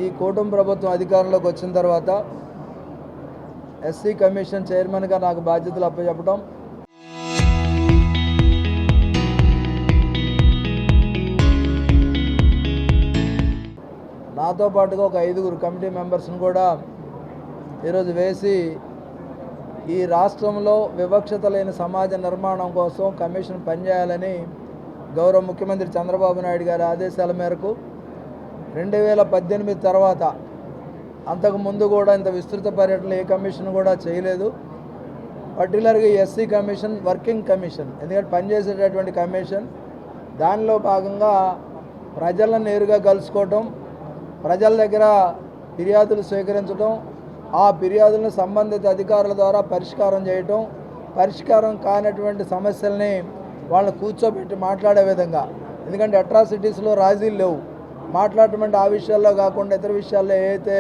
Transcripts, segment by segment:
ఈ కూటమి ప్రభుత్వం అధికారంలోకి వచ్చిన తర్వాత ఎస్సీ కమిషన్ చైర్మన్గా నాకు బాధ్యతలు అప్పచెప్పడం, నాతో పాటుగా ఒక 5గురు కమిటీ మెంబర్స్ని కూడా ఈరోజు వేసి ఈ రాష్ట్రంలో వివక్షత లేని సమాజ నిర్మాణం కోసం కమిషన్ పనిచేయాలని గౌరవ ముఖ్యమంత్రి చంద్రబాబు నాయుడు గారి ఆదేశాల మేరకు 2018 తర్వాత అంతకుముందు కూడా ఇంత విస్తృత పర్యటనలు ఏ కమిషన్ కూడా చేయలేదు. పర్టికులర్గా ఎస్సీ కమిషన్ వర్కింగ్ కమిషన్, ఎందుకంటే పనిచేసేటటువంటి కమిషన్. దానిలో భాగంగా ప్రజలను నేరుగా కలుసుకోవటం, ప్రజల దగ్గర ఫిర్యాదులు స్వీకరించడం, ఆ ఫిర్యాదులను సంబంధిత అధికారుల ద్వారా పరిష్కారం చేయటం, పరిష్కారం కానటువంటి సమస్యల్ని వాళ్ళని కూర్చోబెట్టి మాట్లాడే విధంగా, ఎందుకంటే అట్రాసిటీస్లో రాజీలు లేవు, మాట్లాడటం ఆ విషయాల్లో కాకుండా ఇతర విషయాల్లో ఏవైతే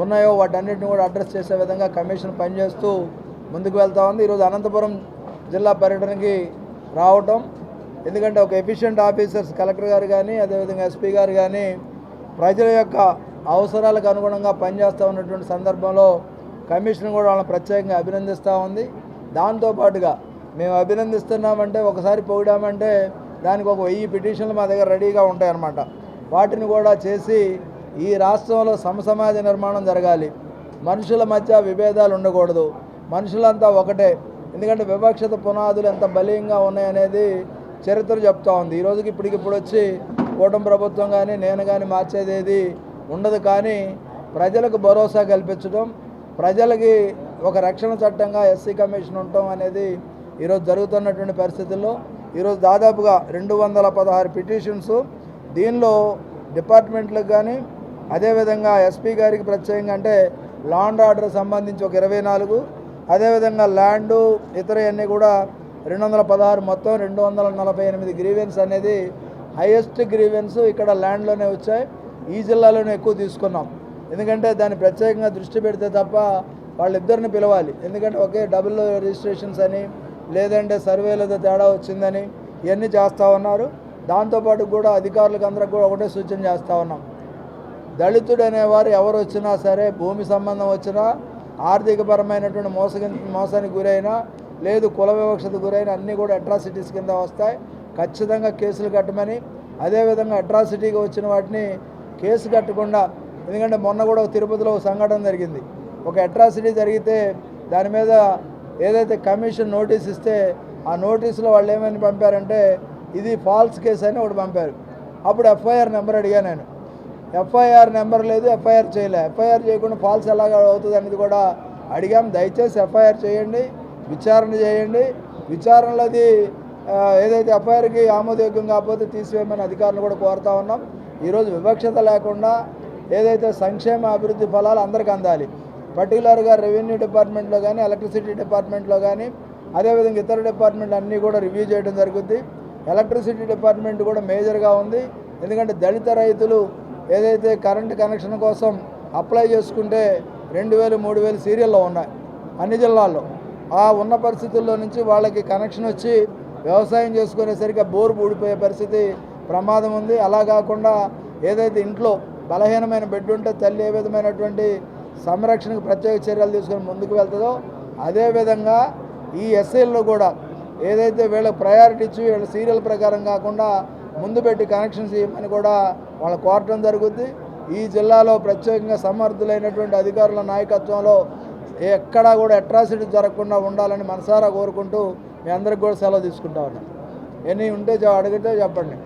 ఉన్నాయో వాటన్నిటిని కూడా అడ్రస్ చేసే విధంగా కమిషన్ పనిచేస్తూ ముందుకు వెళ్తూ ఉంది. ఈరోజు అనంతపురం జిల్లా పర్యటనకి రావటం, ఎందుకంటే ఒక ఎఫిషియెంట్ ఆఫీసర్స్ కలెక్టర్ గారు కానీ అదేవిధంగా ఎస్పీ గారు కానీ ప్రజల యొక్క అవసరాలకు అనుగుణంగా పనిచేస్తూ ఉన్నటువంటి సందర్భంలో కమిషన్ కూడా వాళ్ళని ప్రత్యేకంగా అభినందిస్తూ ఉంది. దాంతోపాటుగా మేము అభినందిస్తున్నామంటే, ఒకసారి పొగిడామంటే దానికి ఒక 1000 పిటిషన్లు మా దగ్గర రెడీగా ఉంటాయన్నమాట. వాటిని కూడా చేసి ఈ రాష్ట్రంలో సమసమాజ నిర్మాణం జరగాలి, మనుషుల మధ్య విభేదాలు ఉండకూడదు, మనుషులంతా ఒకటే. ఎందుకంటే వివక్షత పునాదులు ఎంత బలీయంగా ఉన్నాయనేది చరిత్ర చెప్తా ఉంది. ఈ రోజుకి ఇప్పటికిప్పుడు వచ్చి కూటమి ప్రభుత్వం కానీ నేను కానీ మార్చేది ఏది ఉండదు. కానీ ప్రజలకు భరోసా కల్పించడం, ప్రజలకి ఒక రక్షణ చట్టంగా ఎస్సీ కమిషన్ ఉండటం అనేది ఈరోజు జరుగుతున్నటువంటి పరిస్థితుల్లో ఈరోజు దాదాపుగా 216 పిటిషన్స్, దీనిలో డిపార్ట్మెంట్లకు కానీ అదేవిధంగా ఎస్పీ గారికి ప్రత్యేకంగా అంటే లా అండ్ ఆర్డర్ సంబంధించి ఒక 24, అదేవిధంగా ల్యాండు ఇతర అన్నీ కూడా 216, మొత్తం 248 గ్రీవెన్స్ అనేది హైయెస్ట్ గ్రీవెన్స్ ఇక్కడ ల్యాండ్లోనే వచ్చాయి. ఈ జిల్లాలోనే ఎక్కువ తీసుకున్నాం, ఎందుకంటే దాన్ని ప్రత్యేకంగా దృష్టి పెడితే తప్ప వాళ్ళిద్దరిని పిలవాలి. ఎందుకంటే ఒకే డబుల్ రిజిస్ట్రేషన్స్ అని, లేదంటే సర్వేలతో తేడా వచ్చిందని ఇవన్నీ చేస్తూ ఉన్నారు. దాంతోపాటు కూడా అధికారులకు అందరికి కూడా ఒకటే సూచన చేస్తూ ఉన్నాం, దళితుడు అనేవారు ఎవరు వచ్చినా సరే, భూమి సంబంధం వచ్చినా, ఆర్థికపరమైనటువంటి మోసానికి గురైనా, లేదు కుల వివక్షతకు గురైన అన్నీ కూడా అట్రాసిటీస్ కింద వస్తాయి. ఖచ్చితంగా కేసులు కట్టమని, అదేవిధంగా అట్రాసిటీగా వచ్చిన వాటిని కేసు కట్టకుండా, ఎందుకంటే మొన్న కూడా తిరుపతిలో ఒక సంఘటన జరిగింది. ఒక అట్రాసిటీ జరిగితే దాని మీద ఏదైతే కమిషన్ నోటీస్ ఇస్తే ఆ నోటీసులో వాళ్ళు ఏమని పంపారంటే ఇది ఫాల్స్ కేసు అని ఒకటి పంపారు. అప్పుడు ఎఫ్ఐఆర్ నెంబర్ అడిగా నేను, ఎఫ్ఐఆర్ నెంబర్ లేదు, ఎఫ్ఐఆర్ చేయలే. ఎఫ్ఐఆర్ చేయకుండా ఫాల్స్ ఎలాగ అవుతుంది అనేది కూడా అడిగాం. దయచేసి ఎఫ్ఐఆర్ చేయండి, విచారణ చేయండి, విచారణలోది ఏదైతే ఎఫ్ఐఆర్కి ఆమోదయోగ్యం కాకపోతే తీసివేయమని అధికారులు కూడా కోరుతా ఉన్నాం. ఈరోజు వివక్షత లేకుండా ఏదైతే సంక్షేమ అభివృద్ధి ఫలాలు అందరికీ అందాలి. పర్టికులర్గా రెవెన్యూ డిపార్ట్మెంట్లో కానీ, ఎలక్ట్రిసిటీ డిపార్ట్మెంట్లో కానీ, అదేవిధంగా ఇతర డిపార్ట్మెంట్లు అన్నీ కూడా రివ్యూ చేయడం జరుగుద్ది. ఎలక్ట్రిసిటీ డిపార్ట్మెంట్ కూడా మేజర్గా ఉంది, ఎందుకంటే దళిత రైతులు ఏదైతే కరెంటు కనెక్షన్ కోసం అప్లై చేసుకుంటే 2000, 3000 సీరియల్లో ఉన్నాయి అన్ని జిల్లాల్లో. ఆ ఉన్న పరిస్థితుల్లో నుంచి వాళ్ళకి కనెక్షన్ వచ్చి వ్యవసాయం చేసుకునేసరికి బోరు ఊడిపోయే పరిస్థితి ప్రమాదం ఉంది. అలా కాకుండా ఏదైతే ఇంట్లో బలహీనమైన బిడ్డ ఉంటే తల్లి ఏ విధమైనటువంటి సంరక్షణకు ప్రత్యేక చర్యలు తీసుకొని ముందుకు వెళ్తుందో, అదేవిధంగా ఈ ఎస్ఐల్లో కూడా ఏదైతే వీళ్ళకి ప్రయారిటీ ఇచ్చి వీళ్ళ సీరియల్ ప్రకారం కాకుండా ముందు పెట్టి కనెక్షన్స్ ఇవ్వమని కూడా వాళ్ళు కోరటం జరుగుద్ది. ఈ జిల్లాలో ప్రత్యేకంగా సమర్థులైనటువంటి అధికారుల నాయకత్వంలో ఎక్కడా కూడా అట్రాసిటీ జరగకుండా ఉండాలని మనసారా కోరుకుంటూ మీ అందరికి కూడా సెలవు తీసుకుంటా ఉన్నాను. ఎన్ని ఉంటే అడిగితే చెప్పండి.